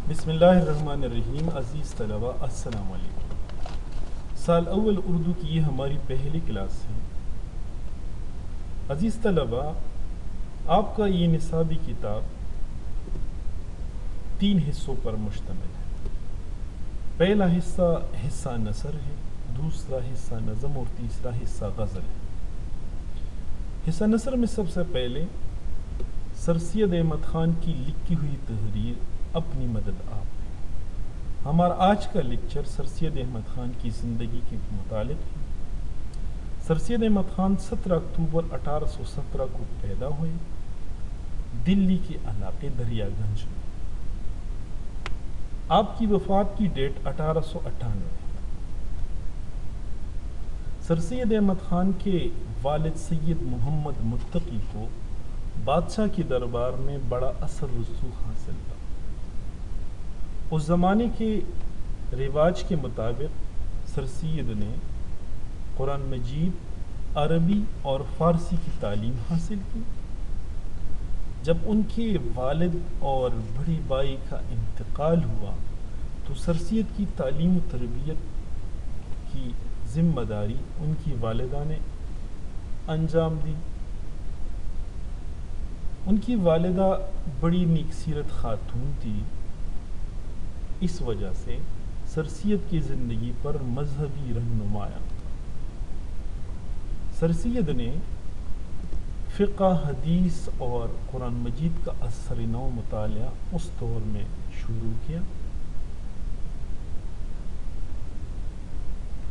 بسم اللہ الرحمن الرحیم. عزیز طلبہ السلام علیکم. سال اول اردو کی یہ ہماری پہلی کلاس ہے. عزیز طلبہ، آپ کا یہ نصابی کتاب 3 حصوں پر مشتمل ہے. پہلا حصہ نثر ہے، دوسرا حصہ نظم اور تیسرا حصہ غزل ہے. حصہ نثر میں سب سے پہلے سر سید احمد خان کی لکھی ہوئی تحریر اپنی مدد آپ ہے. ہمارا آج کا لیکچر سر سید احمد خان کی زندگی کے متعلق ہے. سر سید احمد خان 17 اکتوبر 1817 کو پیدا ہوئے دلی کے علاقے دریا گنج میں. آپ کی وفات کی ڈیٹ 1898 ہے. سر سید احمد خان کے والد سید محمد متقی کو بادشاہ کے دربار میں بڑا اثر رسوخ حاصل تھا. اس زمانے کے رواج کے مطابق سر سید نے قرآن مجید، عربی اور فارسی کی تعلیم حاصل کی. جب ان کے والد اور بڑے بھائی کا انتقال ہوا تو سر سید کی تعلیم و تربیت کی ذمہ داری ان کی والدہ نے انجام دی. ان کی والدہ بڑی نیک سیرت خاتون تھی. اس وجہ سے سر سید کی زندگی پر مذہبی رنگ نمایاں تھا. سر سید نے فقہ، حدیث اور قرآن مجید کا اثر نو مطالعہ اس دور میں شروع کیا.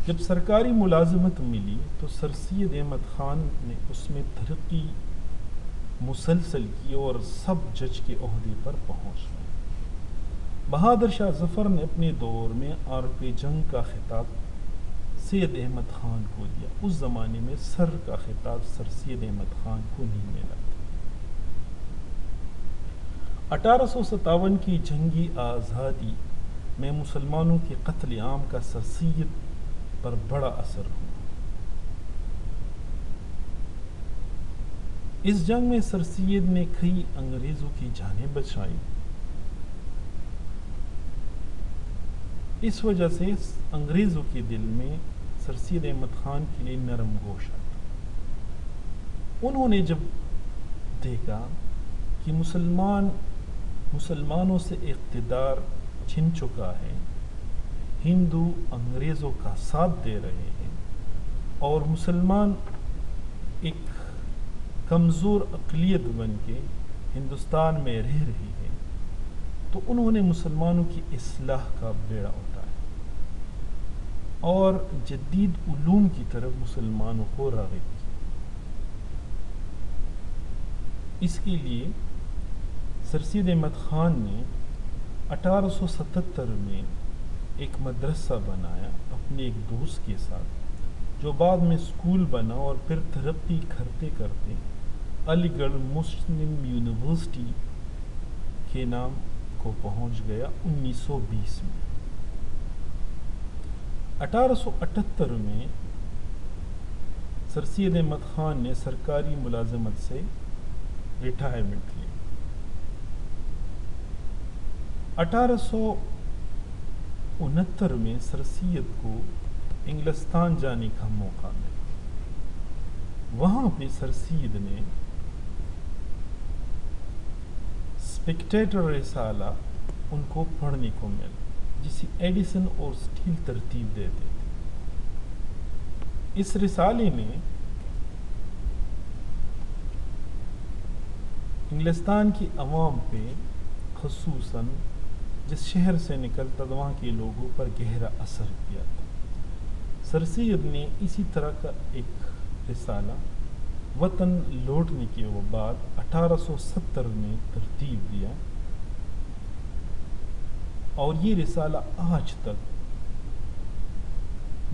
جب سرکاری ملازمت ملی تو سر سید احمد خان نے اس میں ترقی مسلسل کی اور سب جج کے عہدے پر پہنچ گئے. بہادر شاہ ظفر نے اپنے دور میں عارف جنگ کا خطاب سید احمد خان کو دیا. اس زمانے میں سر کا خطاب سر سید احمد خان کو نہیں ملا تھا. 1857 کی جنگی آزادی میں مسلمانوں کے قتل عام کا سر سید پر بڑا اثر ہوا. اس جنگ میں سر سید نے کئی انگریزوں کی جانیں بچائی. اس وجہ سے انگریزوں کے دل میں سر سید احمد خان کے لیے نرم گوشہ تھا. انہوں نے جب دیکھا کہ مسلمانوں سے اقتدار چھن چکا ہے، ہندو انگریزوں کا ساتھ دے رہے ہیں اور مسلمان ایک کمزور اقلیت بن کے ہندوستان میں رہ رہی ہے، تو انہوں نے مسلمانوں کی اصلاح کا بیڑا اٹھایا اور جدید علوم کی طرف مسلمانوں کو راغب کیا. اس کے لیے سر سید احمد خان نے 1877 میں ایک مدرسہ بنایا اپنے ایک دوست کے ساتھ، جو بعد میں اسکول بنا اور پھر ترقی کرتے کرتے علی گڑھ مسلم یونیورسٹی کے نام کو پہنچ گیا 1920 میں. 1878 میں سر سید احمد خان نے سرکاری ملازمت سے ریٹائرمنٹ لی. 1869 میں سر سید کو انگلستان جانے کا موقع ملا. وہاں پہ سر سید نے اسپیکٹیٹر رسالہ ان کو پڑھنے کو ملا، جسے ایڈیسن اور اسٹیل ترتیب دیتے تھے. اس رسالے میں انگلستان کی عوام پہ، خصوصاً جس شہر سے نکلتا تھا وہاں کے لوگوں پر گہرا اثر کیا تھا. سر سید نے اسی طرح کا ایک رسالہ وطن لوٹنے کے بعد 1870 میں ترتیب دیا، اور یہ رسالہ آج تک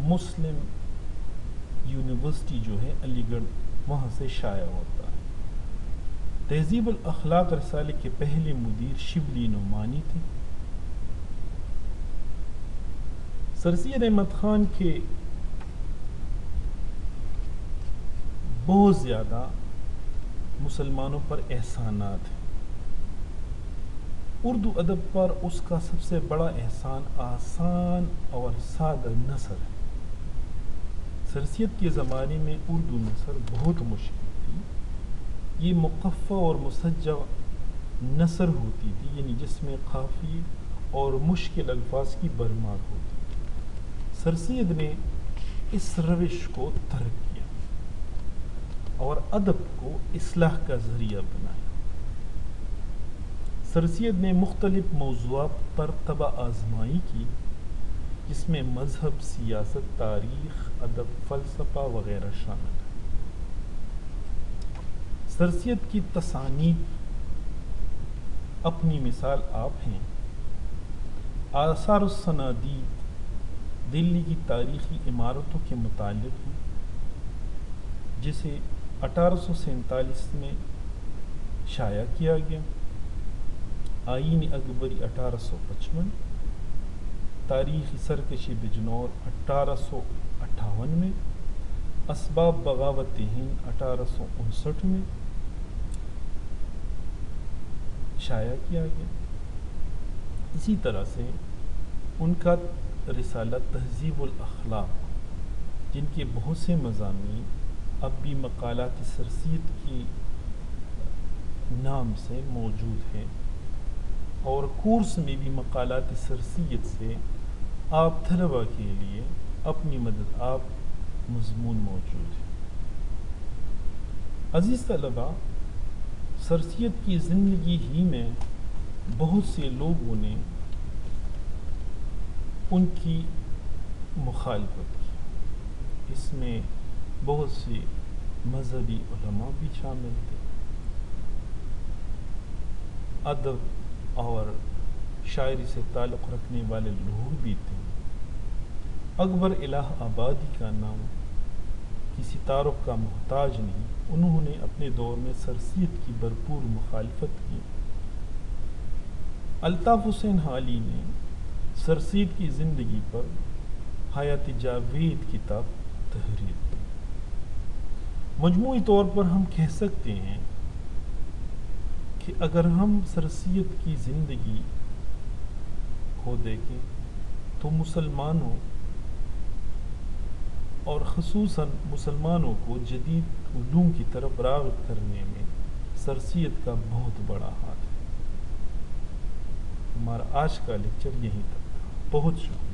مسلم یونیورسٹی جو ہے علی گڑھ، وہاں سے شائع ہوتا ہے. تہذیب الاخلاق رسالے کے پہلے مدیر شبلی نعمانی تھے. سر سید احمد خان کے بہت زیادہ مسلمانوں پر احسانات ہیں. اردو ادب پر اس کا سب سے بڑا احسان آسان اور سادہ نثر ہے۔ سرسید کے زمانے میں اردو نثر بہت مشکل تھی۔ یہ مقفع اور مسجع نثر ہوتی تھی، یعنی جس میں قافیے اور مشکل الفاظ کی بھرمار ہوتی تھی۔ سرسید نے اس روش کو ترک کیا اور ادب کو اصلاح کا ذریعہ بنایا۔ سرسید نے مختلف موضوعات پر طبع آزمائی کی، جس میں مذہب، سیاست، تاریخ، ادب، فلسفہ وغیرہ شامل ہے۔ سرسید کی تصانیف اپنی مثال آپ ہیں۔ آثار الصنادید دلی کی تاریخی عمارتوں کے متعلق ہیں، جسے 1847 میں شائع کیا گیا۔ آئین اکبری 1855، تاریخی سرکشی بجنور 1858 میں، اسباب بغاوت ہند 1859 میں شائع کیا گیا۔ اسی طرح سے ان کا رسالہ تہذیب الاخلاق، جن کے بہت سے مضامین اب بھی مقالات سرسید کے نام سے موجود ہیں، اور کورس میں بھی مقالات سرسید سے آپ طلبہ کے لیے اپنی مدد آپ مضمون موجود ہے۔ عزیز طلبہ، سرسید کی زندگی ہی میں بہت سے لوگوں نے ان کی مخالفت کی۔ اس میں بہت سے مذہبی علماء بھی شامل تھے، ادب اور شاعری سے تعلق رکھنے والے لوگ بھی تھے۔ اکبر الہ آبادی کا نام کسی تعارف کا محتاج نہیں۔ انہوں نے اپنے دور میں سرسید کی بھرپور مخالفت کی۔ الطاف حسین حالی نے سرسید کی زندگی پر حیات جاوید کتاب تحریر کی۔ مجموعی طور پر ہم کہہ سکتے ہیں کہ اگر ہم سرسید کی زندگی کو دیکھیں تو مسلمانوں اور خصوصاً مسلمانوں کو جدید علوم کی طرف راغب کرنے میں سرسید کا بہت بڑا ہاتھ ہے۔ ہمارا آج کا لیکچر یہیں تک تھا۔ بہت شکریہ۔